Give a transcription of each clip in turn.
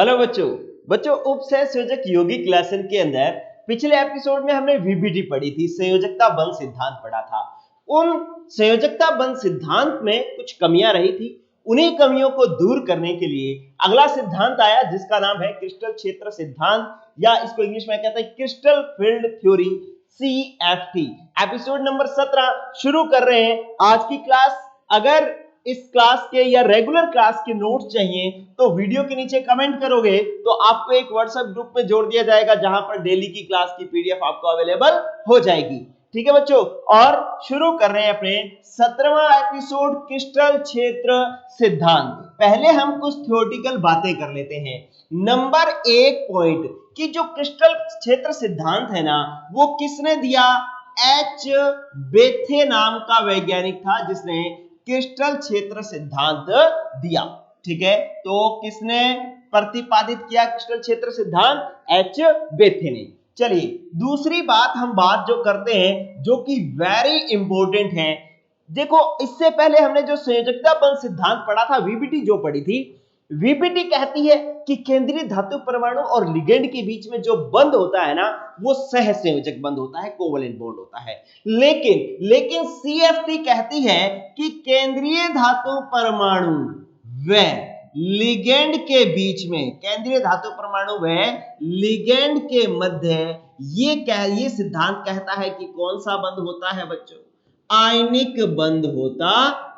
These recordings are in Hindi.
हेलो बच्चों। उपसह संयोजक यौगिक लेसन के अंदर पिछले एपिसोड में हमने वीबीटी पढ़ी थी, संयोजकता बंध सिद्धांत पढ़ा था। उन संयोजकता बंध सिद्धांत में कुछ कमियां रही थी, उन्हीं कमियों को दूर करने के लिए अगला सिद्धांत आया जिसका नाम है क्रिस्टल क्षेत्र सिद्धांत, या इसको इंग्लिश में कहते हैं crystal field theory, CFT। Episode number 17 शुरू कर रहे हैं आज की क्लास। अगर इस क्लास के या रेगुलर क्लास के नोट्स चाहिए तो वीडियो के नीचे कमेंट करोगे तो आपको एक व्हाट्सएप ग्रुप में जोड़ दिया जाएगा जहां पर डेली की क्लास की पीडीएफ आपको अवेलेबल हो जाएगी। ठीक है बच्चों, और शुरू कर रहे हैं अपने 17वां एपिसोड क्रिस्टल क्षेत्र सिद्धांत। पहले हम कुछ थ्योरेटिकल बातें कर लेते हैं। नंबर 1 पॉइंट कि जो क्रिस्टल क्षेत्र सिद्धांत है ना, वो किसने दिया? एच बेथे नाम का वैज्ञानिक था जिसने क्रिस्टल क्षेत्र सिद्धांत दिया। ठीक है, तो किसने प्रतिपादित किया क्रिस्टल क्षेत्र सिद्धांत? एच बेथे ने। चलिए दूसरी बात हम बात जो करते हैं जो कि वेरी इंपॉर्टेंट है। देखो, इससे पहले हमने जो संयोजकता बंध सिद्धांत पढ़ा था, वीबीटी जो पढ़ी थी, वीबीटी कहती है कि केंद्रीय धातु परमाणु और लिगेंड के बीच में जो बंध होता है ना, वो सहसंयोजक बंध होता है, कोवलेंट बॉन्ड होता है। लेकिन सीएफटी कहती है कि केंद्रीय धातु परमाणु व लिगेंड के बीच में, केंद्रीय धातु परमाणु व लिगेंड के मध्य ये सिद्धांत कहता है कि कौन सा बंध होता है बच्चों? आयनिक बंध होता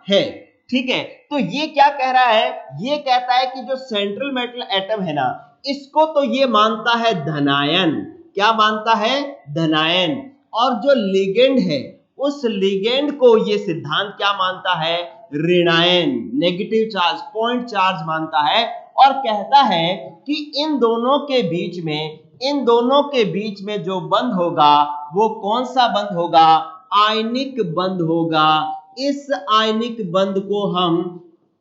है। ठीक है, तो ये क्या कह रहा है? ये कहता है कि जो सेंट्रल मेटल एटम है ना, इसको तो ये मानता है धनायन। क्या मानता है? धनायन। और जो लिगेंड है, उस लिगेंड को ये सिद्धांत क्या मानता है? ऋणायन, नेगेटिव चार्ज, पॉइंट चार्ज मानता है। और कहता है कि इन दोनों के बीच में जो बंध होगा वो कौन सा बंध होगा? आयनिक बंध होगा। इस आयनिक बंध को हम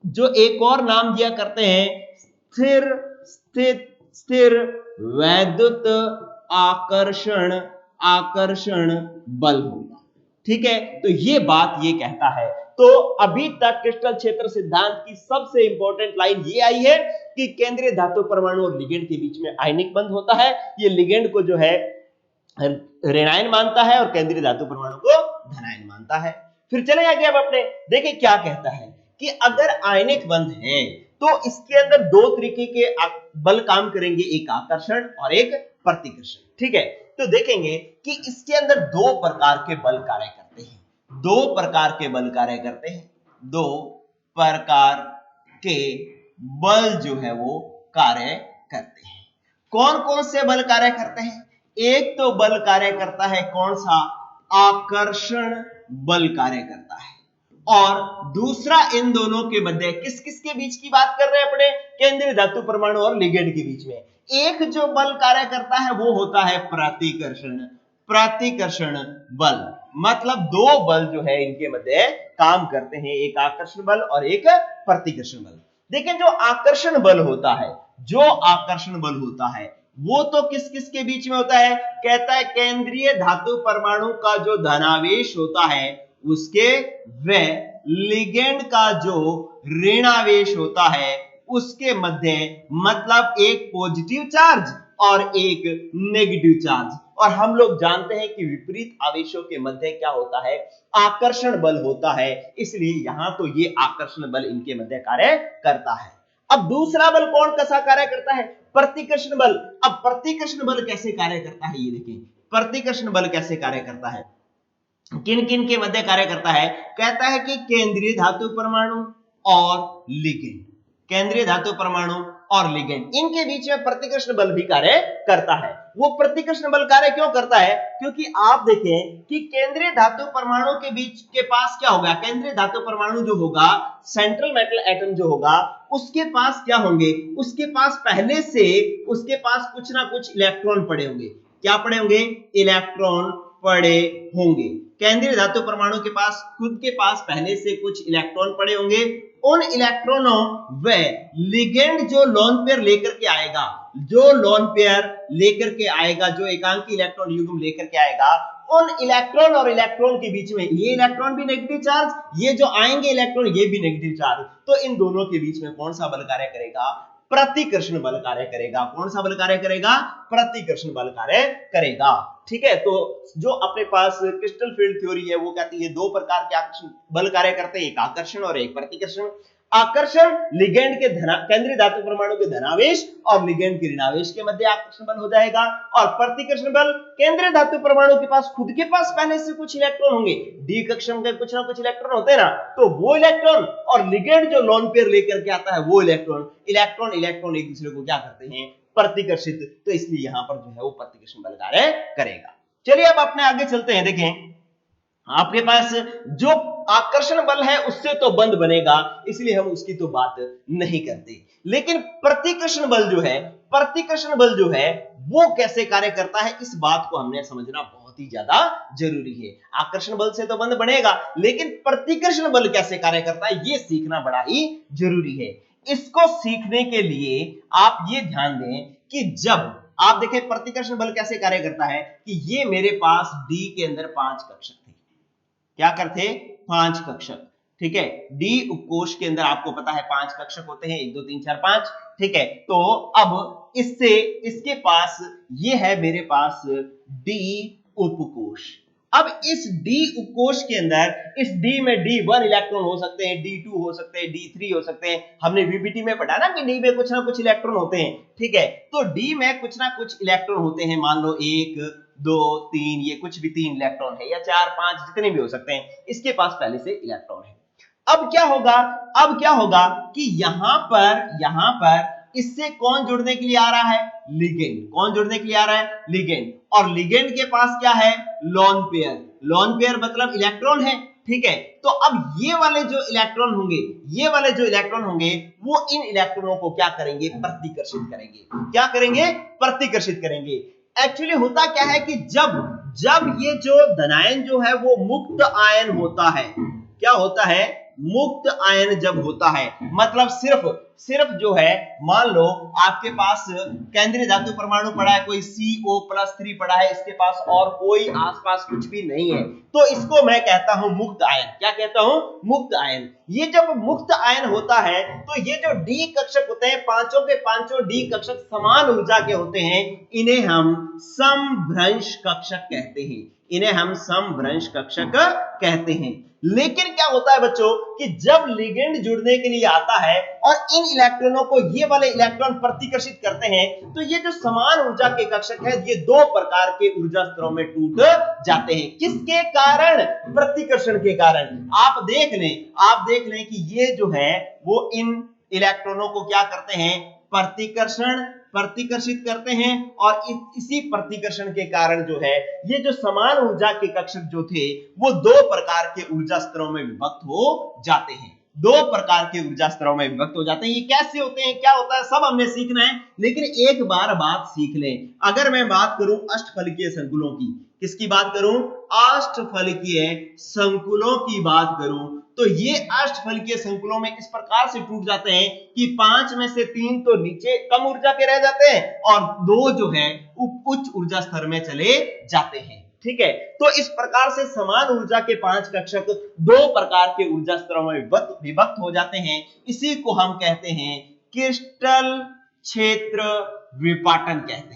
जो एक और नाम दिया करते हैं, स्थिर वैद्युत आकर्षण बल होगा। ठीक है, तो ये बात ये कहता है। तो अभी तक क्रिस्टल क्षेत्र सिद्धांत की सबसे इंपॉर्टेंट लाइन ये आई है कि केंद्रीय धातु परमाणु और लिगेंड के बीच में आयनिक बंध होता है। ये लिगेंड को जो है ऋणायन मानता है और केंद्रीय धातु परमाणु को धनायन मानता है। फिर चले आगे, अब अपने देखें क्या कहता है कि अगर आयनिक बंध है तो इसके अंदर दो तरीके के बल काम करेंगे, एक आकर्षण और एक प्रतिकर्षण। ठीक है, तो देखेंगे कि इसके अंदर दो प्रकार के बल कार्य करते हैं। दो प्रकार के बल जो है वो कार्य करते हैं। कौन कौन से बल कार्य करते हैं? एक तो बल कार्य करता है कौन सा? आकर्षण बल कार्य करता है। और दूसरा इन दोनों के मध्य किस किस के बीच की बात कर रहे हैं अपने? केंद्रीय धातु परमाणु और लिगेंड के बीच में एक जो बल कार्य करता है वो होता है प्रतिकर्षण बल। मतलब दो बल जो है इनके मध्य काम करते हैं, एक आकर्षण बल और एक प्रतिकर्षण बल। देखें, जो आकर्षण बल होता है वो तो किस किस के बीच में होता है? कहता है केंद्रीय धातु परमाणु का जो धनावेश होता है उसके व लिगेंड का जो ऋणावेश होता है उसके मध्य, मतलब एक पॉजिटिव चार्ज और एक नेगेटिव चार्ज। और हम लोग जानते हैं कि विपरीत आवेशों के मध्य क्या होता है? आकर्षण बल होता है। इसलिए यहां तो ये आकर्षण बल इनके मध्य कार्य करता है। अब दूसरा बल कौन कैसा कार्य करता है? प्रतिकर्षण बल। अब प्रतिकर्षण बल कैसे कार्य करता है ये देखें। प्रतिकर्षण बल कैसे कार्य करता है, किन किन के मध्य कार्य करता है? कहता है कि केंद्रीय धातु परमाणु और लिगेंड, केंद्रीय धातु परमाणु और लिगेंड, इनके बीच में प्रतिकर्षण बल भी कार्य करता है। वो प्रतिकर्षण बल कार्य क्यों करता है? क्योंकि आप देखें कि केंद्रीय धातु परमाणु के बीच के पास क्या होगा? केंद्रीय धातु परमाणु जो होगा, सेंट्रल मेटल एटम जो होगा, उसके पास क्या होंगे? उसके पास पहले से उसके पास कुछ ना कुछ इलेक्ट्रॉन पड़े होंगे। क्या पड़े होंगे? इलेक्ट्रॉन पड़े होंगे। केंद्रीय धातु परमाणु के पास खुद के पास पहले से कुछ इलेक्ट्रॉन पड़े होंगे। उन इलेक्ट्रॉनों व लिगेंड जो लोन पेयर लेकर के आएगा, जो एकांकी इलेक्ट्रॉन युग्म लेकर के आएगा, उन इलेक्ट्रॉन और इलेक्ट्रॉन के बीच में ये इलेक्ट्रॉन भी नेगेटिव चार्ज, ये जो आएंगे इलेक्ट्रॉन ये भी नेगेटिव चार्ज, तो इन दोनों के बीच में कौन सा बल कार्य करेगा? प्रतिकर्षण बल कार्य करेगा। कौन सा बल कार्य करेगा? प्रतिकर्षण बल कार्य करेगा। ठीक है, तो जो अपने पास क्रिस्टल फील्ड थ्योरी है वो कहती है दो प्रकार के आकर्षण बल कार्य करते हैं, एक आकर्षण और एक प्रतिकर्षण। आकर्षण लिगेंड के केंद्रीय धातु परमाणु के धनावेश और लिगेंड के ऋणावेश के मध्य आकर्षण बल हो जाएगा, और प्रतिकर्षण बल केंद्रीय धातु परमाणु के पास खुद के पास पहले से कुछ इलेक्ट्रॉन होंगे, डी कक्षा में कुछ ना कुछ इलेक्ट्रॉन होते हैं ना, तो वो इलेक्ट्रॉन और लिगेंड जो लोन पेयर लेकर के आता है वो इलेक्ट्रॉन इलेक्ट्रॉन एक दूसरे को क्या करते हैं? प्रतिकर्षित। तो इसलिए यहां पर जो है वो प्रतिकर्षण बल कार्य करेगा। चलिए अब अपने आगे चलते हैं। देखें आपके पास जो आकर्षण बल है उससे तो बंध बनेगा, इसलिए हम उसकी तो बात नहीं करते, लेकिन प्रतिकर्षण बल जो है वो कैसे कार्य करता है, इस बात को हमने समझना बहुत ही ज्यादा जरूरी है। आकर्षण बल से तो बंध बनेगा, लेकिन प्रतिकर्षण बल कैसे कार्य करता है ये सीखना बड़ा ही जरूरी है। इसको सीखने के लिए आप ये ध्यान दें कि जब आप देखें प्रतिकर्षण बल कैसे कार्य करता है, कि ये मेरे पास डी के अंदर 5 कक्षक थे। क्या करते? 5 कक्षक। ठीक है, डी उपकोष के अंदर आपको पता है 5 कक्षक होते हैं, 1 2 3 4 5। ठीक है, तो अब इसके पास ये है मेरे पास डी उपकोष। अब इस डी उपकोष के अंदर इस डी में D1 इलेक्ट्रॉन हो सकते हैं, D2 हो सकते हैं, D3 हो सकते हैं। हमने वीबीटी में पढ़ा ना कि डी में कुछ ना कुछ इलेक्ट्रॉन होते हैं। ठीक है, तो डी में कुछ ना कुछ इलेक्ट्रॉन होते हैं, मान लो 1 2 3, ये कुछ भी 3 इलेक्ट्रॉन है, या 4 5 जितने भी हो सकते हैं, इसके पास पहले से इलेक्ट्रॉन है। अब क्या होगा कि यहां पर इससे कौन जुड़ने के लिए आ रहा है? लिगेंड। कौन जुड़ने के लिए आ रहा है? लिगेंड। और लिगेंड के पास क्या है? लोन पेयर मतलब इलेक्ट्रॉन है। ठीक है, तो अब ये वाले जो इलेक्ट्रॉन होंगे वो इन इलेक्ट्रॉनों को क्या करेंगे? प्रतिकर्षित करेंगे। क्या करेंगे? प्रतिकर्षित करेंगे। एक्चुअली होता क्या है कि जब ये जो धनायन जो है वो मुक्त आयन होता है, क्या होता है? मुक्त आयन जब होता है, मतलब सिर्फ जो है, मान लो आपके पास केंद्रीय धातु परमाणु पड़ा है, कोई CO+3 पड़ा है, इसके पास और कोई आसपास कुछ भी नहीं है, तो इसको मैं कहता हूं मुक्त आयन। क्या कहता हूं? मुक्त आयन। ये जब मुक्त आयन होता है तो ये जो डी कक्षक होते हैं, पांचों के पांचों डी कक्षक समान ऊर्जा के होते हैं, इन्हें हम समभ्रंश कक्षक कहते हैं। लेकिन क्या होता है बच्चों कि जब लिगेंड जुड़ने के लिए आता है और इन इलेक्ट्रॉनों को ये वाले इलेक्ट्रॉन प्रतिकर्षित करते हैं, तो ये जो समान ऊर्जा के कक्षक है ये 2 प्रकार के ऊर्जा स्तरों में टूट जाते हैं। किसके कारण? प्रतिकर्षण के कारण। आप देख लें कि ये जो है वो इन इलेक्ट्रॉनों को क्या करते हैं? प्रतिकर्षित करते हैं, और इसी प्रतिकर्षण के कारण जो है ये जो समान ऊर्जा के कक्षक जो थे वो 2 प्रकार के ऊर्जा स्तरों में विभक्त हो जाते हैं। 2 प्रकार के ऊर्जा स्तरों में विभक्त हो जाते हैं। ये कैसे होते हैं, क्या होता है, सब हमने सीखना है, लेकिन एक बार बात सीख लें। अगर मैं बात करूं अष्टफलकीय संकुलों की, किसकी बात करूं? अष्टफलकीय संकुलों की बात करूं, तो ये अष्टफलकीय संकुलों में इस प्रकार से टूट जाते हैं कि 5 में से 3 तो नीचे कम ऊर्जा के रह जाते हैं और 2 जो है उच्च ऊर्जा स्तर में चले जाते हैं। ठीक है, तो इस प्रकार से समान ऊर्जा के 5 कक्षक 2 प्रकार के ऊर्जा स्तरों में विभक्त हो जाते हैं। इसी को हम कहते हैं क्रिस्टल क्षेत्र विपाटन कहते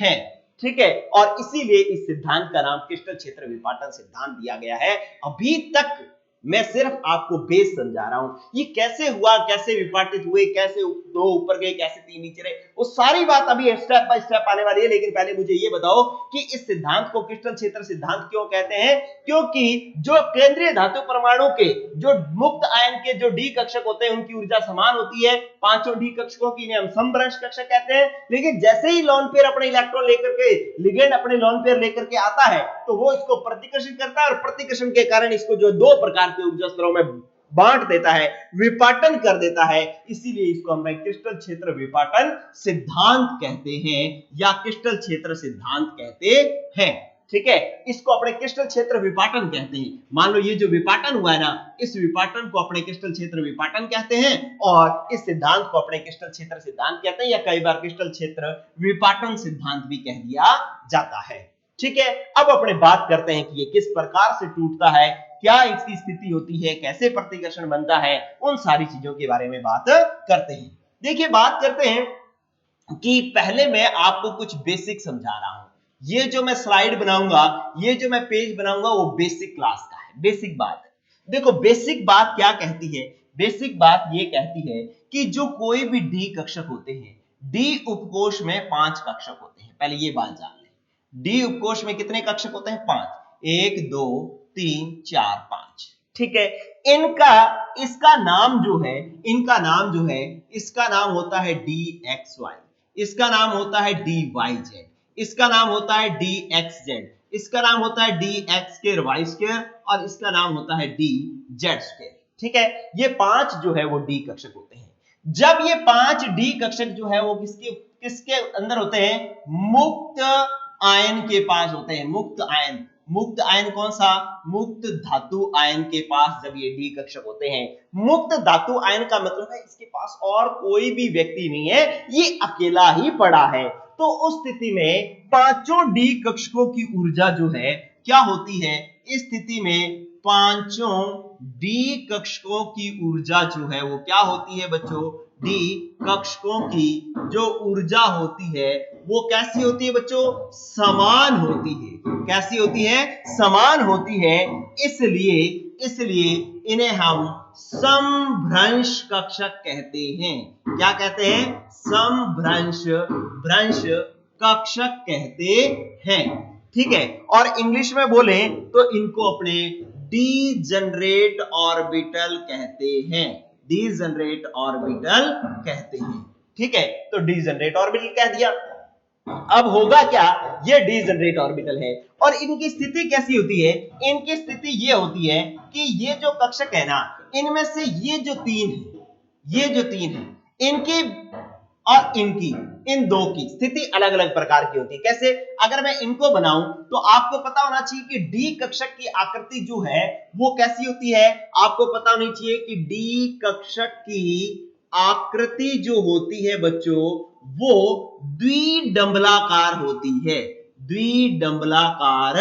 हैं। ठीक है, और इसीलिए इस सिद्धांत का नाम क्रिस्टल क्षेत्र विपाटन सिद्धांत दिया गया है। अभी तक मैं सिर्फ आपको बेस समझा रहा हूं, ये कैसे हुआ, कैसे विपाटित हुए, कैसे 2 ऊपर गए, कैसे 3 नीचे रहे, वो सारी बात अभी स्टेप बाय स्टेप आने वाली है। लेकिन पहले मुझे ये बताओ कि इस सिद्धांत को क्रिस्टल क्षेत्र सिद्धांत क्यों कहते हैं? क्योंकि जो केंद्रीय धातु परमाणु के जो मुक्त आयन के जो डी कक्षक होते हैं उनकी ऊर्जा समान होती है, पांचों डी कक्षकों की, इन्हें हम समभ्रंश कक्षक कहते हैं। लेकिन जैसे ही लोन पेयर अपने इलेक्ट्रॉन लेकर के, लिगेंड अपने लोन पेयर लेकर के आता है, तो वो इसको प्रतिकर्षित करता है, और प्रतिकर्षण के कारण इसको जो 2 प्रकार के ऊर्जा स्तरों में बांट देता है, विपाटन कर देता है। इसीलिए इसको हम क्रिस्टल क्षेत्र विपाटन सिद्धांत कहते हैं, या क्रिस्टल क्षेत्र सिद्धांत कहते हैं। ठीक है, इसको अपने क्रिस्टल क्षेत्र विपाटन कहते हैं। मान लो ये जो विपाटन हुआ है ना, इस विपाटन को अपने क्रिस्टल क्षेत्र विपाटन कहते हैं, और इस सिद्धांत को अपने क्रिस्टल क्षेत्र सिद्धांत कहते हैं, या कई बार क्रिस्टल क्षेत्र विपाटन सिद्धांत भी कह दिया जाता है। ठीक है, अब अपने बात करते हैं कि ये किस प्रकार से टूटता है, क्या इसकी स्थिति होती है, कैसे प्रतिकर्षण बनता है, उन सारी चीजों के बारे में बात करते हैं। देखिए बात करते हैं कि पहले मैं आपको कुछ बेसिक समझा रहा हूं। ये जो मैं स्लाइड बनाऊंगा, ये जो मैं पेज बनाऊंगा, वो बेसिक क्लास का है, बेसिक बात है। देखो बेसिक बात क्या कहती है, बेसिक बात ये कहती है कि जो कोई भी डी कक्षक होते हैं, डी उपकोष में 5 कक्षक होते हैं। पहले ये बात जान लें, डी उपकोष में कितने कक्षक होते हैं? 5, 1 2 3 4 5। ठीक है, इनका इसका नाम जो है, इनका नाम जो है, इसका नाम होता है डी एक्स वाई, इसका नाम होता है डी वाई जेड, इसका नाम होता है डी एक्स जेड, इसका नाम होता है D x square Y square, और इसका नाम होता है डी जेड स्क्वायर। ठीक है, ये 5 जो है वो डी कक्षक होते हैं। जब ये 5 डी कक्षक जो है वो किसके किसके अंदर होते हैं? मुक्त आयन के पास होते हैं। मुक्त आयन, मुक्त आयन कौन सा? मुक्त धातु आयन के पास जब ये डी कक्षक होते हैं। मुक्त धातु आयन का मतलब है इसके पास और कोई भी व्यक्ति नहीं है, ये अकेला ही पड़ा है। तो उस स्थिति में पांचों डी कक्षकों की ऊर्जा जो है क्या होती है? इस स्थिति में पांचों डी कक्षकों की ऊर्जा जो है वो क्या होती है बच्चों? डी कक्षकों की जो ऊर्जा होती है वो कैसी होती है बच्चों? समान होती है। कैसी होती है? समान होती है। इसलिए इन्हें हम समभ्रंश कक्षक कहते हैं। क्या कहते हैं? समभ्रंश कक्षक कहते हैं। ठीक है, और इंग्लिश में बोले तो इनको अपने डीजनरेट ऑर्बिटल कहते हैं। डीजनरेट ऑर्बिटल कहते हैं। ठीक है, तो डीजनरेट ऑर्बिटल कह दिया। अब होगा क्या? ये डीजनरेट ऑर्बिटल है, और इनकी स्थिति कैसी होती है? इनकी स्थिति ये होती है कि ये जो कक्षक है ना, इनमें से ये जो तीन है, इनकी और इनकी, इन दो की स्थिति अलग अलग प्रकार की होती है। कैसे? अगर मैं इनको बनाऊं तो आपको पता होना चाहिए कि डी कक्षक की आकृति जो है वो कैसी होती है। आपको पता होनी चाहिए कि डी कक्षक की आकृति जो होती है बच्चों, वो द्विडंबलाकार होती है। द्विडंबलाकार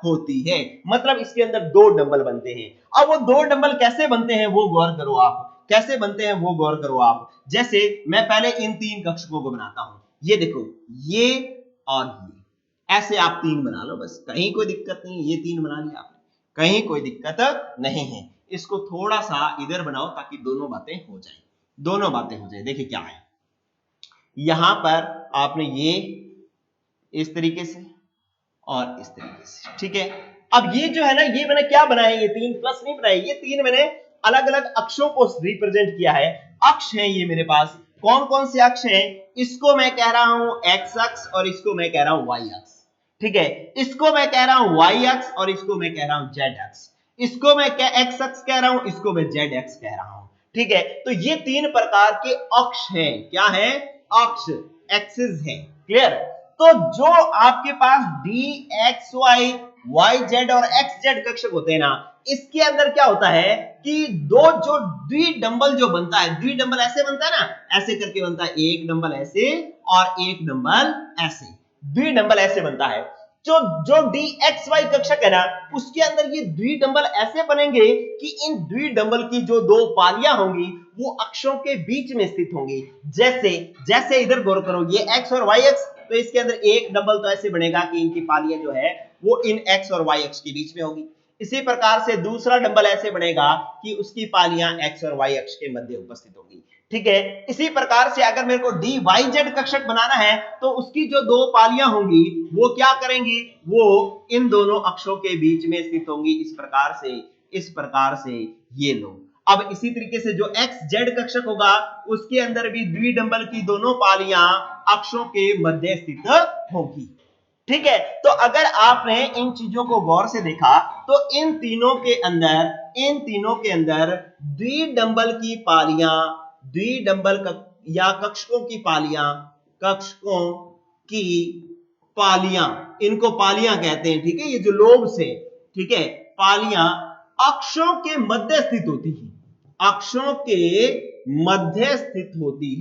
होती है, मतलब इसके अंदर 2 डंबल बनते हैं। अब वो 2 डंबल कैसे बनते हैं वो गौर करो आप। कैसे बनते हैं वो गौर करो आप। जैसे मैं पहले इन 3 कक्षकों को बनाता हूं। ये देखो, ये और ये, ऐसे आप 3 बना लो बस, कहीं कोई दिक्कत नहीं है। ये 3 बना लिया आपने, कहीं कोई दिक्कत नहीं है। इसको थोड़ा सा इधर बनाओ ताकि दोनों बातें हो जाएं, दोनों बातें हो जाए। देखिए क्या है, यहां पर आपने ये इस तरीके से और इस तरीके से। ठीक है, अब ये जो है ना, ये मैंने क्या बनाया? ये 3 प्लस नहीं बनाए, ये 3 मैंने अलग अलग अक्षों को रिप्रेजेंट किया है। अक्ष है ये मेरे पास। कौन कौन से अक्ष हैं? इसको मैं कह रहा हूं एक्स अक्ष, और इसको मैं कह रहा हूं वाई अक्ष। ठीक है, इसको मैं कह रहा हूं वाई अक्ष, और इसको मैं कह रहा हूं जेड अक्ष। इसको मैं एक्स अक्ष कह रहा हूं, इसको मैं जेड अक्ष कह रहा हूं। ठीक है, तो ये 3 प्रकार के अक्ष हैं। क्या है? अक्ष, एक्सिस है। क्लियर? तो जो आपके पास d x y, y z और एक्स जेड कक्षक होते हैं ना, इसके अंदर क्या होता है कि दो जो द्विडंबल जो बनता है, द्विडंबल ऐसे बनता है ना, ऐसे करके बनता है। एक डंबल ऐसे और एक डंबल ऐसे, द्विडंबल ऐसे बनता है। जो डी एक्स वाई कक्षक है ना, उसके अंदर ये द्विडंबल ऐसे बनेंगे कि इन द्विडंबल की जो 2 पालियां होंगी वो अक्षों के बीच में स्थित होंगी। जैसे इधर गौर करो, ये एक्स और वाई अक्ष, तो इसके अंदर एक डंबल तो ऐसे बनेगा कि इनकी पालियां जो है वो इन एक्स और वाई अक्ष के बीच में होगी। इसी प्रकार से दूसरा डंबल ऐसे बनेगा कि उसकी पालियां एक्स और वाई अक्ष के मध्य उपस्थित होगी। ठीक है, इसी प्रकार से अगर मेरे को डी वाई जेड कक्षक बनाना है तो उसकी जो 2 पालियां होंगी वो क्या करेंगी? वो इन दोनों अक्षों के बीच में स्थित होंगी। इस प्रकार से ये लो। अब इसी तरीके से जो एक्स जेड कक्षक होगा उसके अंदर भी द्विडंबल की दोनों पालियां अक्षों के मध्य स्थित होगी। ठीक है, तो अगर आपने इन चीजों को गौर से देखा तो इन तीनों के अंदर द्विडंबल की पालियां, द्विडंबल या कक्षकों की पालियां, इनको पालियां कहते हैं। ठीक है, ये जो लोब्स है, ठीक है, पालियां अक्षों के मध्य स्थित होती है। अक्षों के मध्य स्थित होती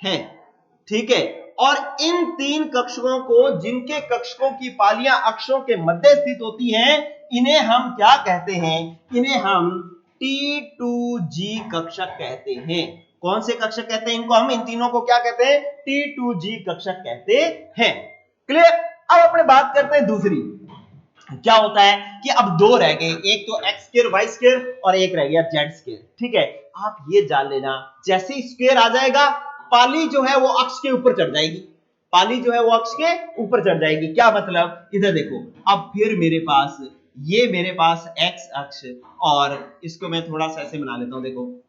है, ठीक है, और इन तीन कक्षकों को, जिनके कक्षकों की पालियां अक्षों के मध्य स्थित होती हैं, इन्हें हम क्या कहते हैं? इन्हें हम T2G कक्षक कहते हैं। कौन से कक्षक कहते हैं इनको? हम इन तीनों को क्या कहते हैं? T2G कक्षक कहते हैं। क्लियर? अब अपने बात करते हैं दूसरी। क्या होता है कि अब दो रह गए, एक तो एक्स स्क्वायर वाई स्क्वायर और एक रह गया जेड स्क्वायर। ठीक है, आप ये जान लेना, जैसे ही स्क्वायर आ जाएगा पाली जो है वो अक्ष के ऊपर चढ़ जाएगी। पाली जो है वो अक्ष के ऊपर चढ़ जाएगी। क्या मतलब? इधर देखो, अब फिर मेरे पास एक्स अक्ष, और इसको मैं थोड़ा सा ऐसे बना लेता हूं। देखो,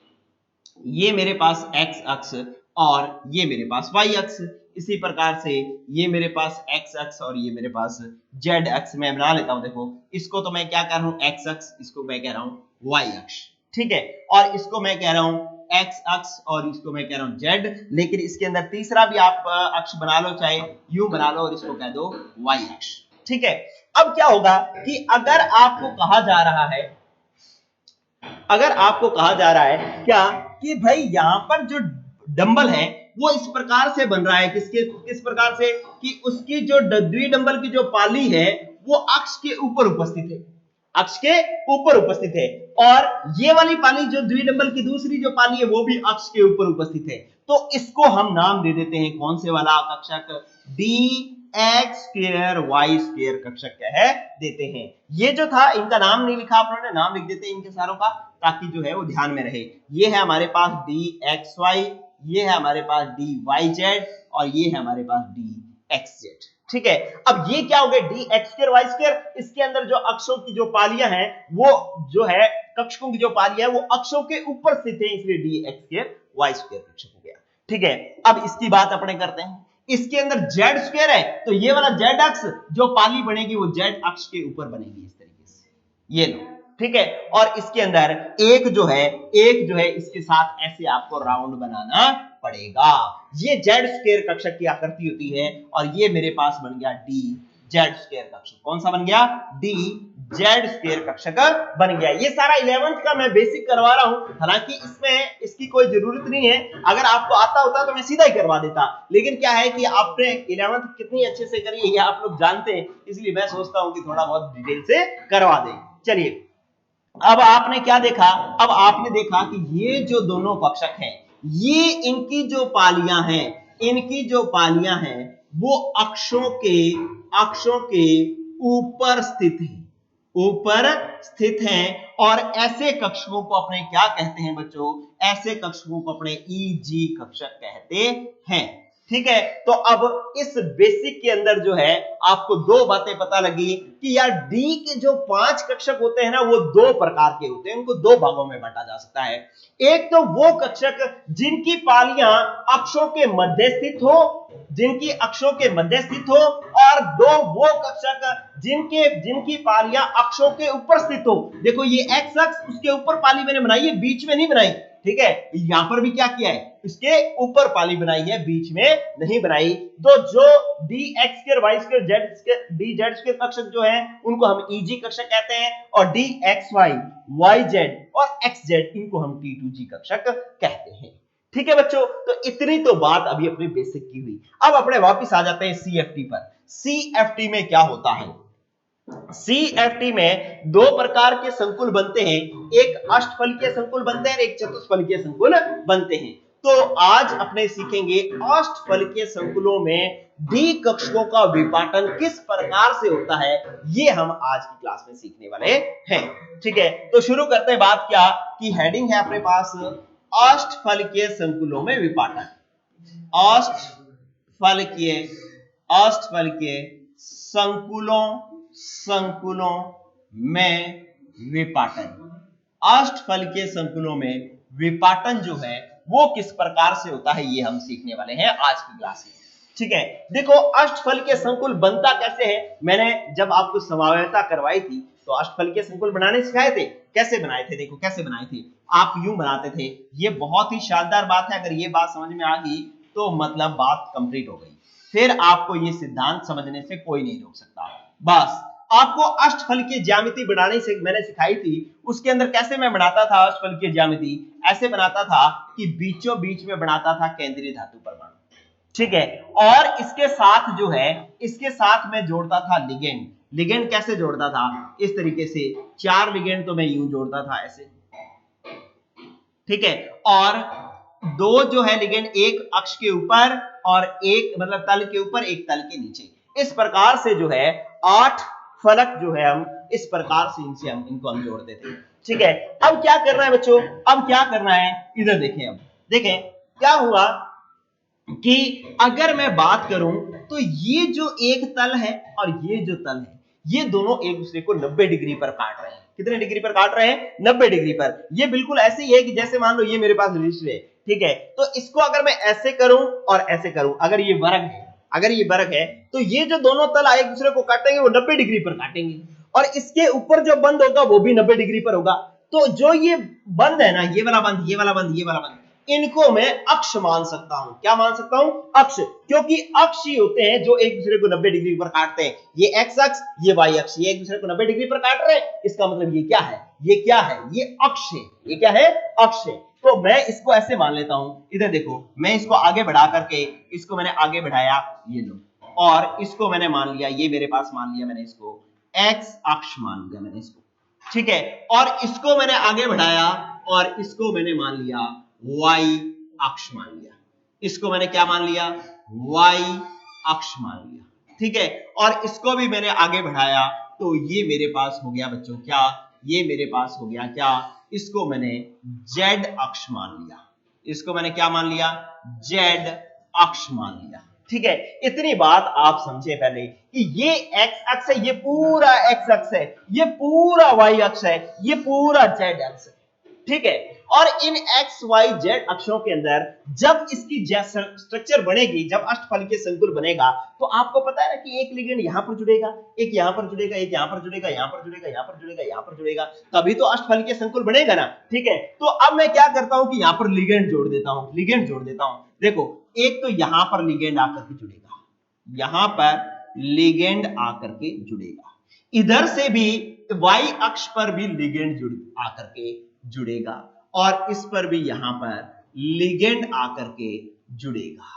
ये मेरे पास एक्स अक्ष और ये मेरे पास वाई अक्ष। इसी प्रकार से ये मेरे पास एक्स अक्ष और ये मेरे पास जेड अक्ष मैं बना लेता हूं। देखो, इसको तो मैं क्या कह रहा हूं? एक्स अक्ष, इसको मैं कह रहा हूं वाई अक्ष। ठीक है, और इसको मैं कह रहा हूं एक्स अक्ष और इसको मैं कह रहा हूं जेड। लेकिन इसके अंदर तीसरा भी आप अक्ष बना लो, चाहे यू बना लो, और इसको कह दो वाई अक्ष। ठीक है, अब क्या होगा कि अगर आपको कहा जा रहा है क्या कि भाई यहां पर जो डंबल है वो इस प्रकार से बन रहा है, किस प्रकार से कि उसकी जो द्विडंबल की जो पाली है वो अक्ष के ऊपर उपस्थित है, अक्ष के ऊपर उपस्थित है, और ये वाली पाली जो द्विडंबल की दूसरी जो पाली है वो भी अक्ष के ऊपर उपस्थित है। तो इसको हम नाम दे देते हैं, कौन से वाला कक्षक? D x square Y square कक्षक कह देते हैं। ये जो था, इनका नाम नहीं लिखा आप लोगों ने, नाम लिख देते हैं इनके सारों का, ताकि जो है वो ध्यान में रहे। ये है हमारे पास डी एक्स वाई, ये है हमारे पास डी वाई जेड, और ये है हमारे पास डी एक्स जेड। ठीक है, अब ये क्या हो गया? D x square Y square, इसके अंदर जो अक्षों की जो पालियां हैं वो जो है, कक्षकों की जो पालियां है वो अक्षों के ऊपर स्थित है, इसलिए d x square Y square कक्षक हो गया। ठीक है, अब इसकी बात अपने करते हैं। इसके अंदर जेड स्क्वायर है, तो ये वाला जेड अक्ष जो पाली बनेगी वो जेड अक्ष के ऊपर बनेगी, इस तरीके से, ये लो। ठीक है, और इसके अंदर एक जो है इसके साथ ऐसे आपको राउंड बनाना पड़ेगा। ये जेड स्क्वायर कक्षक की आकृति होती है, और ये मेरे पास बन गया डी जेड स्क्वायर कक्षक। कौन सा बन गया? डी जेड स्क्वायर कक्षक बन गया। ये सारा 11th का मैं बेसिक करवा रहा हूं, हालांकि इसमें इसकी कोई जरूरत नहीं है। अगर आपको आता होता तो मैं सीधा ही करवा देता, लेकिन क्या है कि आपने 11th कितनी अच्छे से करी है ये आप लोग जानते हैं, इसलिए मैं सोचता हूं कि थोड़ा बहुत डिटेल से करवा दें। चलिए, अब आपने क्या देखा? अब आपने देखा कि ये जो दोनों कक्षक हैं, ये इनकी जो पालियां हैं वो अक्षों के ऊपर स्थित हैं, और ऐसे कक्षकों को अपने क्या कहते हैं बच्चों? ऐसे कक्षकों को अपने ईजी कक्षक कहते हैं। ठीक है, तो अब इस बेसिक के अंदर जो है आपको दो बातें पता लगी कि यार डी के जो 5 कक्षक होते हैं ना, वो दो प्रकार के होते हैं, उनको दो भागों में बांटा जा सकता है। एक तो वो कक्षक जिनकी पालियां अक्षों के मध्य स्थित हो, और दो वो कक्षक जिनकी पालियां अक्षों के ऊपर स्थित हो। देखो, ये एक्स अक्ष, उसके ऊपर पाली मैंने बनाई है, बीच में नहीं बनाई। ठीक है, यहां पर भी क्या किया है? इसके ऊपर पाली बनाई है, बीच में नहीं बनाई। तो जो d x square Y square z square d z square कक्षक जो है उनको हम ईजी कक्षक कहते हैं, और d x y y z और एक्स जेड इनको हम T2G कक्षक कहते हैं। ठीक है बच्चों, तो इतनी तो बात अभी अपनी बेसिक की हुई। अब अपने वापस आ जाते हैं CFT पर। CFT में क्या होता है? CFT में दो प्रकार के संकुल बनते हैं, एक अष्टफलकीय संकुल बनते हैं, एक चतुष्फलकीय संकुल बनते हैं। तो आज अपने सीखेंगे अष्टफलकीय संकुलों में डी कक्षकों का विपाटन किस प्रकार से होता है, ये हम आज की क्लास में सीखने वाले हैं। ठीक है, तो शुरू करते हैं बात क्या कि हेडिंग है अपने पास अष्टफलकीय संकुलों में विपाटन। अष्टफलकीय संकुलों में विपाटन। अष्टफलकीय संकुलों में विपाटन जो है वो किस प्रकार से होता है, ये हम सीखने वाले हैं आज की क्लास में। ठीक है, देखो अष्टफलकीय संकुल बनता कैसे है। मैंने जब आपको समवायता करवाई थी तो अष्टफलकीय संकुल बनाने सिखाए थे। कैसे बनाए थे? देखो कैसे बनाए थे, आप यूं बनाते थे। ये बहुत ही शानदार बात है, अगर ये बात समझ में आ गई तो मतलब बात कंप्लीट हो गई। फिर आपको ये सिद्धांत समझने से कोई नहीं रोक सकता। बस आपको अष्टफलकीय ज्यामिति बनाने से मैंने सिखाई थी, उसके अंदर कैसे मैं बनाता था अष्टफलकीय ज्यामिति, ऐसे बनाता था कि बीचों बीच में बनाता था केंद्रीय धातु परमाणु। ठीक है। और इसके साथ जो है, इसके साथ मैं जोड़ता था लिगेंड। लिगेंड कैसे जोड़ता था? इस तरीके से 4 लिगेंड तो मैं यूं जोड़ता था ऐसे, ठीक है। और दो जो है लिगेंड, एक अक्ष के ऊपर और एक मतलब तल के ऊपर, एक तल के नीचे। इस प्रकार से जो है 8 फलक जो है हम इस प्रकार से इनसे हम इनको हम जोड़ते थे, ठीक है। अब क्या करना है बच्चों? अब क्या करना है, इधर देखें। अब देखें क्या हुआ कि अगर मैं बात करूं तो ये जो एक तल है और ये जो तल है, ये दोनों एक दूसरे को 90 डिग्री पर काट रहे हैं। कितने डिग्री पर काट रहे हैं? 90 डिग्री पर। ये बिल्कुल ऐसे ही है कि जैसे मान लो ये मेरे पास रजिस्टर है, ठीक है। तो इसको अगर मैं ऐसे करूं और ऐसे करूं, अगर ये वर्ग है, अगर ये वर्ग है, तो ये जो दोनों तल एक दूसरे को काटेंगे वो 90 डिग्री पर काटेंगे, और इसके ऊपर जो बंद होगा वो भी 90 डिग्री पर होगा। तो जो ये बंद है ना, ये वाला बंद, ये वाला बंद, ये वाला बंद, इनको मैं अक्ष मान सकता हूं। क्या मान सकता हूं? अक्ष। क्योंकि अक्ष ही होते हैं जो एक दूसरे को 90 डिग्री पर काटते हैं। ये एक्स अक्ष, ये वाई अक्ष, ये एक दूसरे को 90 डिग्री पर काट रहे हैं। इसका मतलब ये क्या है? ये क्या है? ये अक्ष है। ये क्या है? अक्ष है। तो मैं इसको ऐसे मान लेता हूं, इधर देखो, मैं इसको आगे बढ़ा करके, इसको मैंने आगे बढ़ाया, ये लो, और इसको मैंने मान लिया, ये मेरे पास मान लिया मैंने इसको एक्स अक्ष मान लिया मैंने इसको, ठीक है। और इसको मैंने आगे बढ़ाया और इसको मैंने मान लिया y अक्ष मान लिया। इसको मैंने क्या मान लिया? y अक्ष मान लिया, ठीक है। और इसको भी मैंने आगे बढ़ाया तो ये मेरे पास हो गया बच्चों क्या? ये मेरे पास हो गया क्या? इसको मैंने z अक्ष मान लिया। इसको मैंने क्या मान लिया? z अक्ष मान लिया, ठीक है। इतनी बात आप समझे पहले कि ये x अक्ष है, ये पूरा x अक्ष है, ये पूरा y अक्ष है, ये पूरा z अक्ष है, ठीक है। और इन x y z अक्षों के अंदर जब इसकी स्ट्रक्चर बनेगी, जब अष्टफलकीय संकुल बनेगा, तो आपको पता है ना कि एक लिगेंड यहां पर जुड़ेगा, एक यहां पर जुड़ेगा, एक यहां पर जुड़ेगा, यहां पर जुड़ेगा, यहां पर जुड़ेगा, यहां पर जुड़ेगा, तभी तो अष्टफलकीय संकुल बनेगा ना, ठीक है। तो अब मैं क्या करता हूं कि यहां पर लिगेंड जोड़ देता हूं, लिगेंड जोड़ देता हूं। देखो, एक तो यहां पर लिगेंड आकर के जुड़ेगा, यहां पर लिगेंड आकर के जुड़ेगा, इधर से भी y अक्ष पर भी लिगेंड जुड़ आकर के जुड़ेगा, और इस पर भी यहां पर लिगेंड आकर के जुड़ेगा।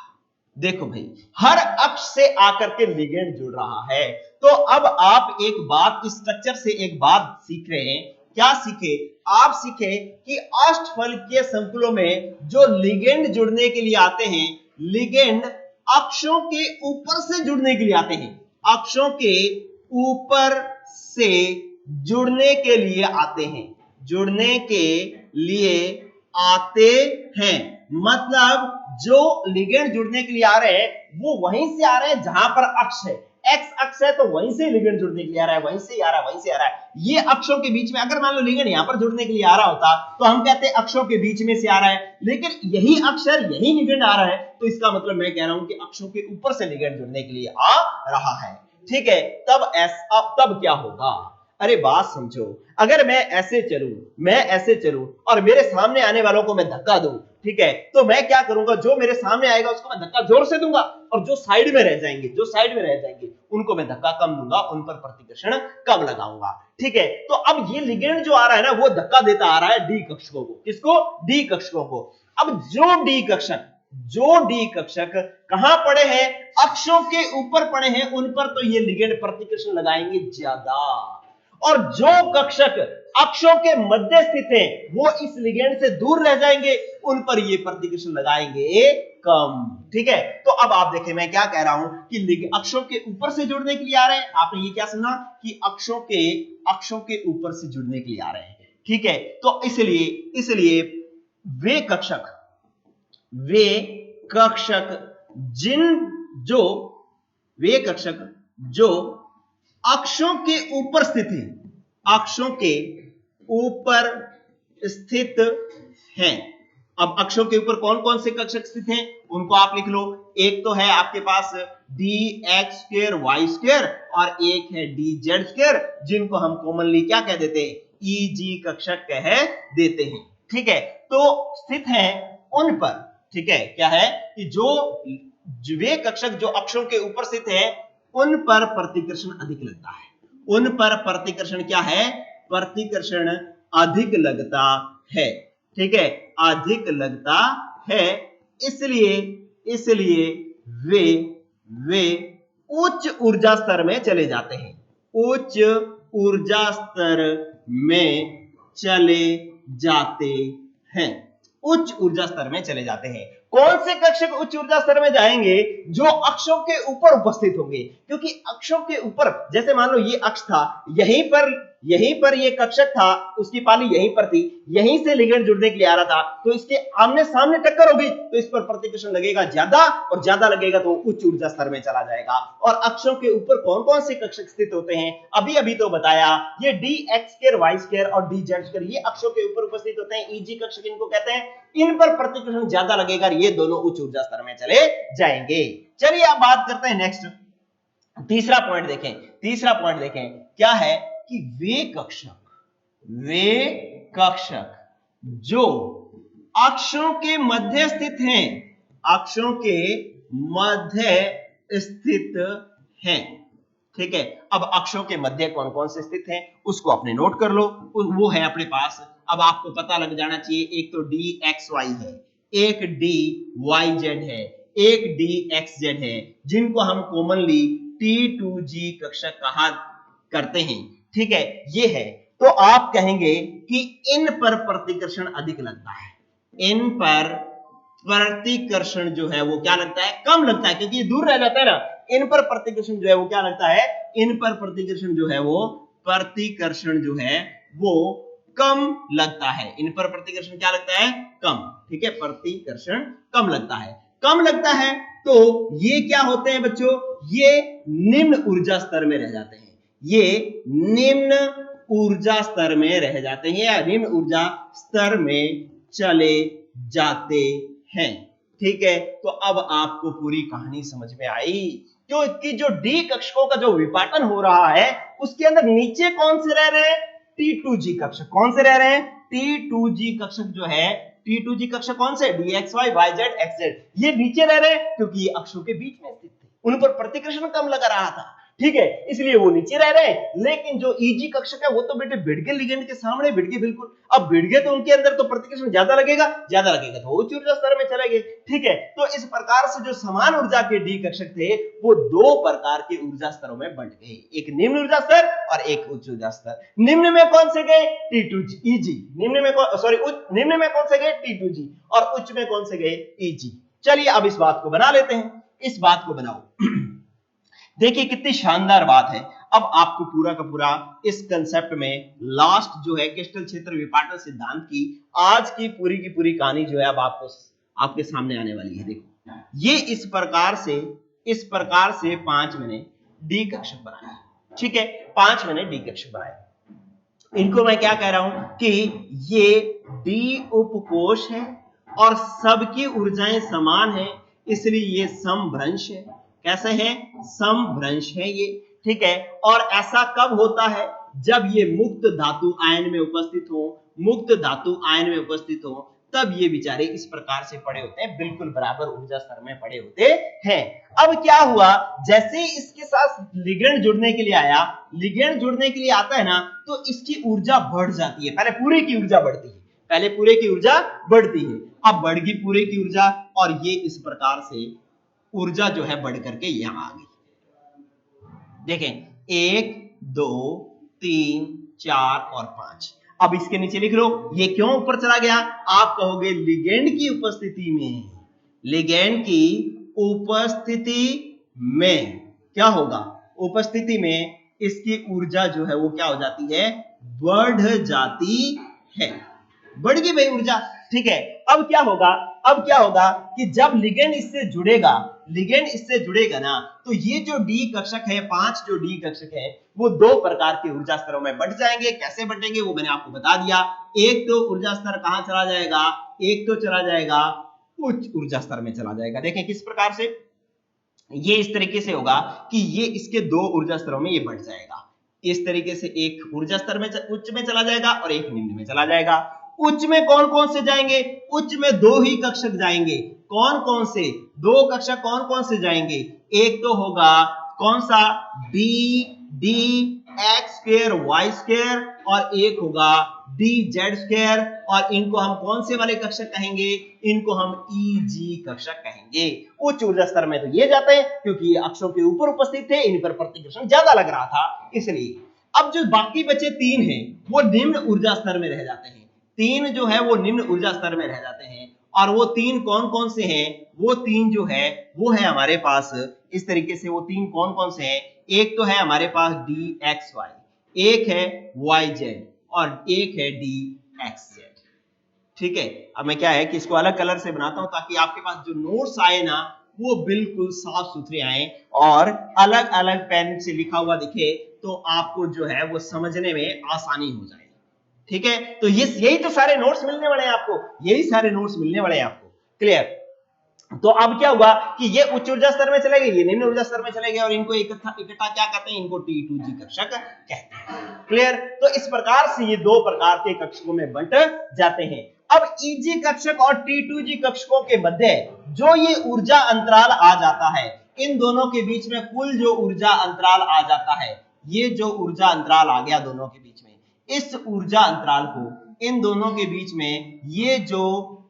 देखो भाई, हर अक्ष से आकर के लिगेंड जुड़ रहा है। तो अब आप एक बात, इस स्ट्रक्चर से एक बात सीख रहे हैं। क्या सीखे? आप सीखे कि अष्टफलकीय संकुलों में जो लिगेंड जुड़ने के लिए आते हैं, लिगेंड अक्षों के ऊपर से जुड़ने के लिए आते हैं, अक्षों के ऊपर से जुड़ने के लिए आते हैं, जुड़ने के लिए आते हैं। मतलब जो लिगेंड जुड़ने के लिए आ रहे हैं वो वहीं से आ रहे हैं जहां पर अक्ष है, एक्स अक्ष है तो वहीं से लिगेंड जुड़ने के लिए आ रहा है, वहीं से आ रहा है, वहीं से आ रहा है। ये अक्षों के बीच में, अगर मान लो लिगेंड यहां पर जुड़ने के लिए आ रहा होता तो हम कहते हैं अक्षों के बीच में से आ रहा है, लेकिन यही अक्षर, यही लिगेंड आ रहा है, तो इसका मतलब मैं कह रहा हूं कि अक्षों के ऊपर से लिगेंड जुड़ने के लिए आ रहा है, ठीक है। तब क्या होगा? अरे बात समझो, अगर मैं ऐसे चलूं, मैं ऐसे चलूं और मेरे सामने आने वालों को मैं धक्का दूं, ठीक है, तो मैं क्या करूंगा? जो मेरे सामने आएगा उसको मैं धक्का जोर से दूंगा, और जो साइड में रह जाएंगे, जो साइड में रह जाएंगे, उनको मैं धक्का कम दूंगा, उन पर प्रतिकर्षण कम लगाऊंगा, ठीक है। तो अब ये लिगेंड जो आ रहा है ना, वो धक्का देता आ रहा है डी कक्षकों को। किसको? डी कक्षकों को। अब जो डी कक्षक कहां पड़े हैं? अक्षों के ऊपर पड़े हैं, उन पर तो ये लिगेंड प्रतिकर्षण लगाएंगे ज्यादा, और जो कक्षक अक्षों के मध्य स्थित हैं वो इस लिगेंड से दूर रह जाएंगे, उन पर ये प्रतिकर्षण लगाएंगे कम, ठीक है। तो अब आप देखें मैं क्या कह रहा हूं कि अक्षों के ऊपर से जुड़ने के लिए आ रहे हैं। आपने ये क्या सुना कि अक्षों के ऊपर से जुड़ने के लिए आ रहे हैं, ठीक है। तो इसलिए वे कक्षक जो अक्षों के ऊपर स्थित हैं, अक्षों के ऊपर स्थित हैं। अब अक्षों के ऊपर कौन कौन से कक्षक स्थित हैं उनको आप लिख लो। एक तो है आपके पास dx² y², और एक है dz², जिनको हम कॉमनली क्या कह देते हैं? EG कक्षक कह देते हैं, ठीक है। तो स्थित है उन पर, ठीक है, क्या है कि जो वे कक्षक जो अक्षों के ऊपर स्थित है उन पर प्रतिकर्षण अधिक लगता है, उन पर प्रतिकर्षण क्या है? प्रतिकर्षण अधिक लगता है, ठीक है, अधिक लगता है। इसलिए वे वे उच्च ऊर्जा स्तर में चले जाते हैं, उच्च ऊर्जा स्तर में चले जाते हैं, उच्च ऊर्जा स्तर में चले जाते हैं। कौन से कक्षक उच्च ऊर्जा स्तर में जाएंगे? जो अक्षों के ऊपर उपस्थित होंगे, क्योंकि अक्षों के ऊपर, जैसे मान लो ये अक्ष था, यहीं पर ये कक्षक था, उसकी पाली यहीं पर थी, यहीं से लिगेंड जुड़ने के लिए आ रहा था, तो इसके आमने सामने टक्कर होगी तो इस पर प्रतिकर्षण लगेगा ज्यादा, और ज्यादा लगेगा तो उच्च ऊर्जा स्तर में चला जाएगा। और अक्षों के ऊपर कौन कौन से कक्षक स्थित होते हैं? अभी अभी तो बताया, ये dx2 y2 और dz2 ये अक्षों के ऊपर उपस्थित होते हैं, ईजी कक्षक इनको कहते हैं। इन पर प्रतिकर्षण ज्यादा लगेगा, ये दोनों उच्च ऊर्जा स्तर में चले जाएंगे। चलिए अब बात करते हैं नेक्स्ट, तीसरा पॉइंट देखें। तीसरा पॉइंट देखें क्या है कि वे कक्षक जो अक्षों के मध्य स्थित हैं, अक्षों के मध्य स्थित हैं, ठीक है। अब अक्षों के मध्य कौन कौन से स्थित हैं उसको अपने नोट कर लो, वो है अपने पास। अब आपको पता लग जाना चाहिए, एक तो dxy है, एक dyz है, एक dxz है, जिनको हम कॉमनली T2G कक्षक कहा करते हैं, ठीक है। ये है, तो आप कहेंगे कि इन पर प्रतिकर्षण अधिक लगता है, इन पर प्रतिकर्षण जो है वो क्या लगता है? कम लगता है, क्योंकि ये दूर रह जाता है ना। इन पर प्रतिकर्षण जो है वो क्या लगता है? इन पर प्रतिकर्षण जो है वो कम लगता है। इन पर प्रतिकर्षण क्या लगता है? कम, ठीक है, प्रतिकर्षण कम लगता है। कम लगता है तो ये क्या होते हैं बच्चों? ये निम्न ऊर्जा स्तर में रह जाते हैं, ये निम्न ऊर्जा स्तर में रह जाते हैं या निम्न ऊर्जा स्तर में चले जाते हैं, ठीक है। तो अब आपको पूरी कहानी समझ में आई, क्योंकि जो डी कक्षकों का जो विपाटन हो रहा है उसके अंदर नीचे कौन से रह रहे हैं? T2G कक्षक। कौन से रह रहे हैं? T2G कक्षक जो है, T2G कक्षक कौन से? dxy yz xz, ये नीचे रह रहे हैं क्योंकि ये अक्षों के बीच में स्थित थे, उन पर प्रतिकर्षण कम लगा रहा था, ठीक है, इसलिए वो नीचे रह रहे हैं। लेकिन जो ईजी कक्षक है वो तो बेटे भिड़ के लिगेंड के सामने भिड़ गए, बिल्कुल। अब भिड़ गए तो उनके अंदर तो प्रतिकर्षण ज्यादा लगेगा तो उच्च ऊर्जा स्तर में चले गए, ठीक है। तो इस प्रकार से जो समान ऊर्जा के डी कक्षक थे वो दो प्रकार के ऊर्जा स्तरों में बंट गए, एक निम्न ऊर्जा स्तर और एक उच्च ऊर्जा स्तर। निम्न में कौन से गए? T2G, निम्न में कौन से गए? T2G, और उच्च में कौन से गए? EG। चलिए अब इस बात को बना लेते हैं, इस बात को बनाओ। देखिए कितनी शानदार बात है। अब आपको पूरा का पूरा इस कंसेप्ट में लास्ट जो है क्रिस्टल क्षेत्र विपाटन सिद्धांत की आज की पूरी कहानी जो है अब आपको आपके सामने आने वाली है। देखो ये इस प्रकार से 5 मैंने डी कक्षक बनाया, ठीक है, 5 मैंने डी कक्षक बनाए। इनको मैं क्या कह रहा हूं कि ये डी उपकोष है और सबकी ऊर्जाएं समान है, इसलिए ये समभ्रंश है। कैसे है? समभ्रंश है ये, ठीक है। और ऐसा कब होता है? जब ये मुक्त धातु आयन में उपस्थित हो, मुक्त धातु आयन में उपस्थित हो, तब ये बेचारे इस प्रकार से पड़े होते हैं, बिल्कुल बराबर ऊर्जा स्तर में पड़े होते हैं। अब क्या हुआ, जैसे ही इसके साथ लिगेंड जुड़ने के लिए आया, लिगेंड जुड़ने के लिए आता है ना, तो इसकी ऊर्जा बढ़ जाती है। पहले पूरे की ऊर्जा बढ़ती है, पहले पूरे की ऊर्जा बढ़ती है, अब बढ़ गई पूरे की ऊर्जा, और ये इस प्रकार से ऊर्जा जो है बढ़ करके यहां आ गई। देखें 1 2 3 4 और 5। अब इसके नीचे लिख लो, ये क्यों ऊपर चला गया? आप कहोगे लिगेंड की उपस्थिति में, लिगेंड की उपस्थिति में क्या होगा? उपस्थिति में इसकी ऊर्जा जो है वो क्या हो जाती है? बढ़ जाती है, बढ़ गई भाई ऊर्जा, ठीक है। अब क्या होगा? अब क्या होगा कि जब लिगेंड इससे जुड़ेगा, लिगेंड इससे जुड़ेगा ना, तो ये जो डी कक्षक है, 5 जो डी कक्षक है, वो दो प्रकार के ऊर्जा स्तरों में बढ़ जाएंगे। कैसे बढ़ेंगे वो मैंने आपको बता दिया। एक तो ऊर्जा स्तर कहां चला जाएगा? एक तो चला जाएगा उच्च ऊर्जा स्तर में चला जाएगा। देखें किस प्रकार से, ये इस तरीके से होगा कि ये इसके दो ऊर्जा स्तरों में ये बढ़ जाएगा। इस तरीके से एक ऊर्जा स्तर में उच्च में चला जाएगा और एक निम्न में चला जाएगा। उच्च में कौन कौन से जाएंगे? उच्च में दो ही कक्षक जाएंगे। कौन कौन से? दो कक्षक कौन कौन से जाएंगे? एक तो होगा कौन सा? डी डी x2 y2, और एक होगा dz², और इनको हम कौन से वाले कक्षक कहेंगे, इनको हम Eg कक्षक कहेंगे। उच्च ऊर्जा स्तर में तो ये जाते हैं क्योंकि ये अक्षों के ऊपर उपस्थित थे, इन पर प्रतिकर्षण ज्यादा लग रहा था इसलिए। अब जो बाकी बचे 3 हैं वो निम्न ऊर्जा स्तर में रह जाते हैं, 3 जो है वो निम्न ऊर्जा स्तर में रह जाते हैं, और वो 3 कौन कौन से हैं, वो 3 जो है वो है हमारे पास इस तरीके से, वो 3 कौन कौन से हैं, एक तो है हमारे पास dxy, एक है yz और एक है dxz। ठीक है, अब मैं क्या है कि इसको अलग कलर से बनाता हूं ताकि आपके पास जो नोट्स आए ना वो बिल्कुल साफ सुथरे आए और अलग अलग पेन से लिखा हुआ दिखे, तो आपको जो है वो समझने में आसानी हो जाए। ठीक है, तो ये यही तो सारे नोट्स मिलने वाले हैं आपको, यही सारे नोट्स मिलने वाले हैं आपको। क्लियर? तो अब क्या हुआ कि ये उच्च ऊर्जा स्तर में चले गए, ये निम्न ऊर्जा स्तर में चले गए, और इनको इकट्ठा क्या कहते हैं, इनको T2G कक्षक कहते हैं। क्लियर? तो इस प्रकार से ये 2 प्रकार के कक्षकों में बंट जाते हैं। अब Eg कक्षक और T2G कक्षकों के मध्य जो ये ऊर्जा अंतराल आ जाता है, इन दोनों के बीच में कुल जो ऊर्जा अंतराल आ जाता है, ये जो ऊर्जा अंतराल आ गया दोनों के बीच में, इस ऊर्जा अंतराल को इन दोनों के बीच में ये जो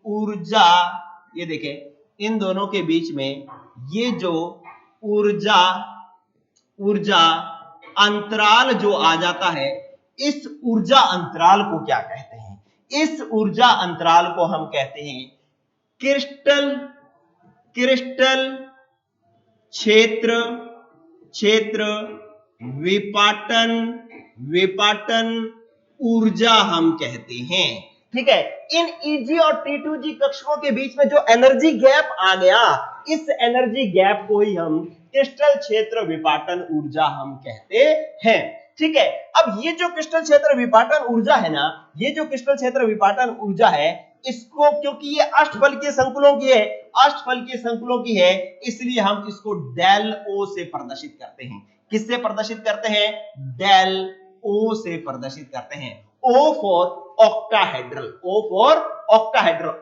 ऊर्जा, ये देखें इन दोनों के बीच में ये जो ऊर्जा अंतराल जो आ जाता है, इस ऊर्जा अंतराल को क्या कहते हैं, इस ऊर्जा अंतराल को हम कहते हैं क्रिस्टल क्षेत्र विपाटन ऊर्जा हम कहते हैं। ठीक है, इन Eg और T2G कक्षकों के बीच में जो एनर्जी गैप आ गया, इस एनर्जी गैप को ही हम क्रिस्टल क्षेत्र विपाटन ऊर्जा हम कहते हैं। ठीक है, अब ये जो क्रिस्टल क्षेत्र विपाटन ऊर्जा है ना, ये जो क्रिस्टल क्षेत्र विपाटन ऊर्जा है, इसको क्योंकि ये अष्टफलकीय संकुलों की है, इसलिए हम इसको डेल O से प्रदर्शित करते हैं। किससे प्रदर्शित करते हैं? डेल O से प्रदर्शित करते हैं। O फॉर ऑक्टाहेड्रल,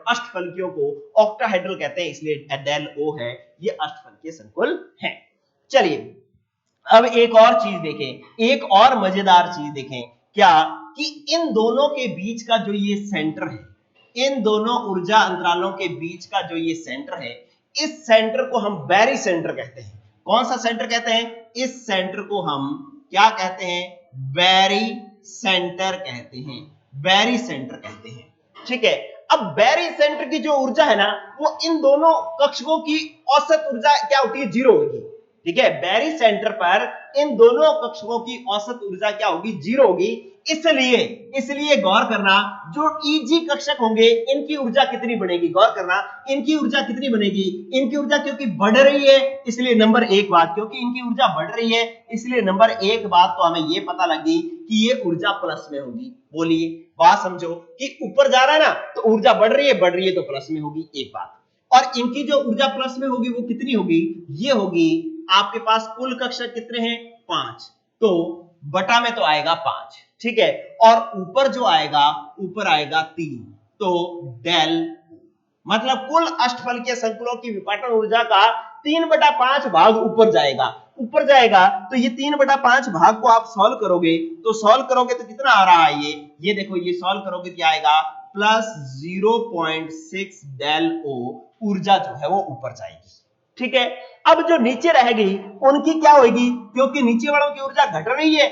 अष्टफलकियों को ऑक्टाहेड्रल कहते हैं, इसलिए डेल O है, ये अष्टफलकीय संकुल है। चलिए अब एक और चीज देखें, एक और मजेदार चीज देखें, क्या कि इन दोनों के बीच का जो ये सेंटर है, इन दोनों ऊर्जा अंतरालों के बीच का जो ये सेंटर है, इस सेंटर को हम बैरी सेंटर कहते हैं। कौन सा सेंटर कहते हैं? इस सेंटर को हम क्या कहते हैं? बैरी सेंटर कहते हैं, बैरी सेंटर कहते हैं। ठीक है, अब बैरी सेंटर की जो ऊर्जा है ना, वो इन दोनों कक्षकों की औसत ऊर्जा क्या होती है? 0 होगी। ठीक है, बैरी सेंटर पर इन दोनों कक्षकों की औसत ऊर्जा क्या होगी? 0 होगी। इसलिए गौर करना, जो Eg कक्षक होंगे इनकी ऊर्जा कितनी बनेगी? गौर करना, इनकी ऊर्जा कितनी बनेगी? इनकी ऊर्जा क्योंकि बढ़ रही है, इसलिए नंबर 1 बात, क्योंकि इनकी ऊर्जा बढ़ रही है इसलिए नंबर 1 बात तो हमें ये पता लगी कि ये ऊर्जा प्लस में होगी। बोलिए, बात समझो कि ऊपर जा रहा है ना, तो ऊर्जा बढ़ रही है तो प्लस में होगी, एक बात। और इनकी जो ऊर्जा प्लस में होगी वो कितनी होगी? ये होगी, आपके पास कुल कक्षक कितने हैं? 5, तो बटा में तो आएगा 5। ठीक है, और ऊपर जो आएगा, ऊपर आएगा 3, तो डेल, मतलब कुल अष्टफलकीय संकुलों की विपाटन ऊर्जा का 3/5 भाग ऊपर जाएगा। तो ये 3/5 भाग को आप सॉल्व करोगे तो कितना आ रहा है? ये देखो, ये सॉल्व करोगे क्या आएगा? प्लस 0.6 डेल O ऊर्जा जो है वो ऊपर जाएगी। ठीक है, अब जो नीचे रहेगी उनकी क्या होगी? क्योंकि नीचे वालों की ऊर्जा घट रही है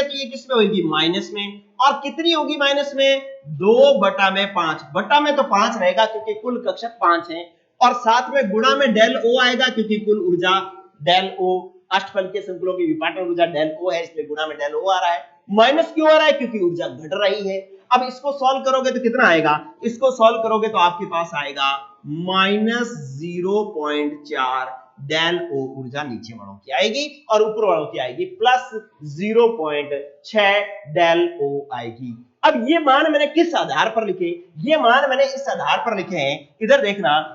तो ये किस में होगी? माइनस में। और कितनी होगी माइनस में? 2/5। बटा में तो 5 रहेगा क्योंकि कुल कक्षक 5 हैं, और साथ में गुणा में डेल O आएगा क्योंकि कुल ऊर्जा डेल O, अष्टफलकीय संकुलों की विपाटन ऊर्जा डेल O है, इसलिए गुणा में डेल O आ रहा है। माइनस क्यों आ रहा है? क्योंकि ऊर्जा घट रही है। अब इसको सॉल्व करोगे तो कितना आएगा? इसको सॉल्व करोगे तो आपके पास आएगा माइनस 0.4 डेल O ऊर्जा नीचे वालों की आएगी, और ऊपर वालों की आएगी प्लस 0.6 डेल O आएगी। अब ये मान मैंने किस आधार पर लिखे? ये मान मैंने इस आधार पर लिखे हैं, इधर देखना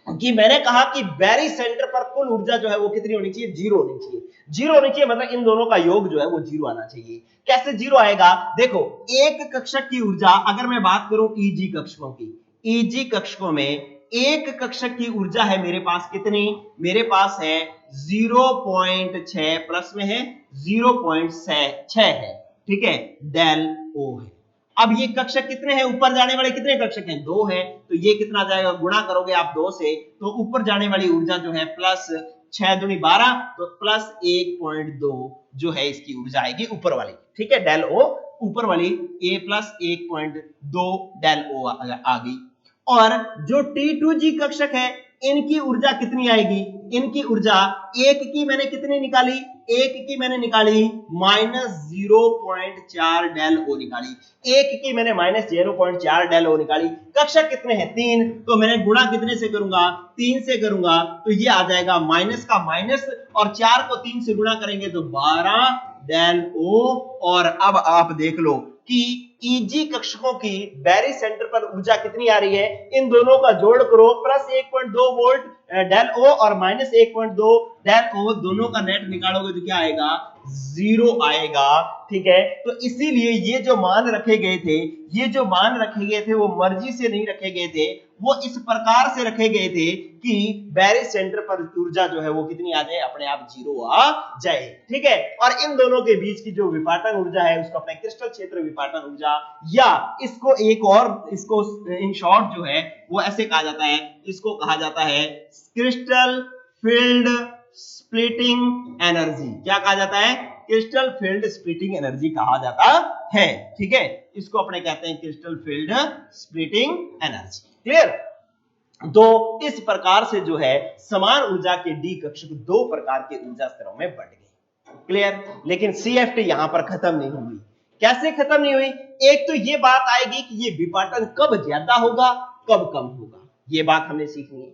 कि मैंने कहा कि बैरी सेंटर पर कुल ऊर्जा जो है वो कितनी होनी चाहिए? 0 होनी चाहिए। 0 होनी चाहिए मतलब इन दोनों का योग जो है वो 0 आना चाहिए। कैसे 0 आएगा? देखो, एक कक्षक की ऊर्जा, अगर मैं बात करूं Eg कक्षकों की, Eg कक्षकों में एक कक्षक की ऊर्जा है मेरे पास कितनी? मेरे पास है 0.6, प्लस में है 0.6 है। ठीक है, डेल O है। अब ये कक्षक कितने हैं, ऊपर जाने वाले कितने कक्षक हैं, 2 हैं, तो ये कितना आ जाएगा, गुणा करोगे आप 2 से तो ऊपर जाने वाली ऊर्जा जो है प्लस 6 दूनी 12, तो प्लस 1.2 जो है इसकी ऊर्जा आएगी ऊपर वाली, ठीक है, डेल ओ ऊपर वाली A प्लस 1.2 डेल ओ आ गई। और जो T2G कक्षक है इनकी ऊर्जा कितनी आएगी, इनकी ऊर्जा एक की मैंने कितनी निकाली, एक की मैंने निकाली -0.4 डेल ओ निकाली, एक की मैंने -0.4 डेल ओ निकाली। कक्षक कितने हैं, 3, तो मैंने गुणा कितने से करूंगा, 3 से करूंगा, तो ये आ जाएगा माइनस का माइनस और 4 को 3 से गुणा करेंगे तो 12 डेल ओ। और अब आप देख लो कि ईजी कक्षकों की बैरी सेंटर पर ऊर्जा कितनी आ रही है, इन दोनों का जोड़ करो, प्लस 1.2 वोल्ट डेल ओ और माइनस 1.2 डेल ओ, दोनों का नेट निकालोगे तो क्या आएगा, 0 आएगा, ठीक है। तो इसीलिए ये जो मान रखे गए थे, ये जो मान रखे गए थे वो मर्जी से नहीं रखे गए थे, वो इस प्रकार से रखे गए थे कि बैरी सेंटर पर ऊर्जा जो है वो कितनी आ जाए, अपने आप 0 आ जाए, ठीक है। और इन दोनों के बीच की जो विपाटन ऊर्जा है उसको अपने क्रिस्टल क्षेत्र विपाटन ऊर्जा, या इसको एक और, इसको इन शॉर्ट जो है वो ऐसे कहा जाता है, इसको कहा जाता है क्रिस्टल फील्ड स्प्लिटिंग एनर्जी। क्या कहा जाता है, क्रिस्टल फील्ड स्प्लिटिंग एनर्जी कहा जाता है, ठीक है। इसको अपने कहते हैं crystal field splitting energy, clear. तो इस प्रकार से जो है समान ऊर्जा के डी कक्षक 2 प्रकार के ऊर्जा स्तरों में बंट गए, क्लियर। लेकिन सीएफटी यहां पर खत्म नहीं हुई। कैसे खत्म नहीं हुई, एक तो ये बात आएगी कि ये विपाटन कब ज्यादा होगा कब कम होगा, ये बात हमने सीखनी है।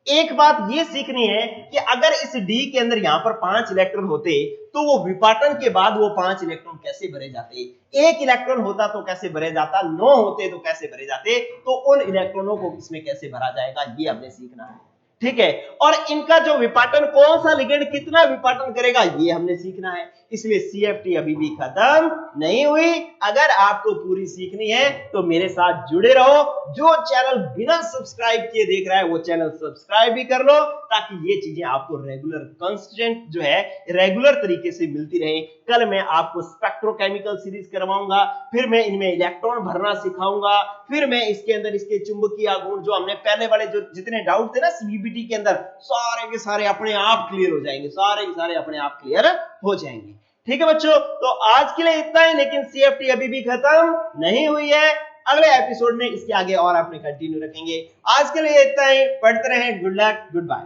एक बात ये सीखनी है कि अगर इस डी के अंदर यहां पर 5 इलेक्ट्रॉन होते तो वो विपाटन के बाद वो 5 इलेक्ट्रॉन कैसे भरे जाते, एक इलेक्ट्रॉन होता तो कैसे भरे जाता, 9 होते तो कैसे भरे जाते, तो उन इलेक्ट्रॉनों को इसमें कैसे भरा जाएगा, ये हमने सीखना है, ठीक है। और इनका जो विपाटन, कौन सा लिगेंड कितना विपाटन करेगा, ये हमने सीखना है। इसलिए सीएफटी अभी भी खत्म नहीं हुई। अगर आपको पूरी सीखनी है तो मेरे साथ जुड़े रहो। जो चैनल बिना सब्सक्राइब किए देख रहा है वो चैनल सब्सक्राइब भी कर लो, ताकि ये चीजें आपको रेगुलर कंस्टेंट जो है रेगुलर तरीके से मिलती रहे। कल मैं आपको स्पेक्ट्रोकेमिकल सीरीज करवाऊंगा, फिर मैं इनमें इलेक्ट्रॉन भरना सिखाऊंगा, फिर मैं इसके अंदर इसके चुंबकीय गुण, जो हमने पहले वाले जो जितने डाउट थे ना सीबीटी के अंदर, सारे के सारे अपने आप क्लियर हो जाएंगे, सारे के सारे अपने आप क्लियर हो जाएंगे, ठीक है बच्चों। तो आज के लिए इतना ही, लेकिन सीएफटी अभी भी खत्म नहीं हुई है। अगले एपिसोड में इसके आगे और अपने कंटिन्यू रखेंगे। आज के लिए इतना ही, पढ़ते रहें। Good luck, good bye.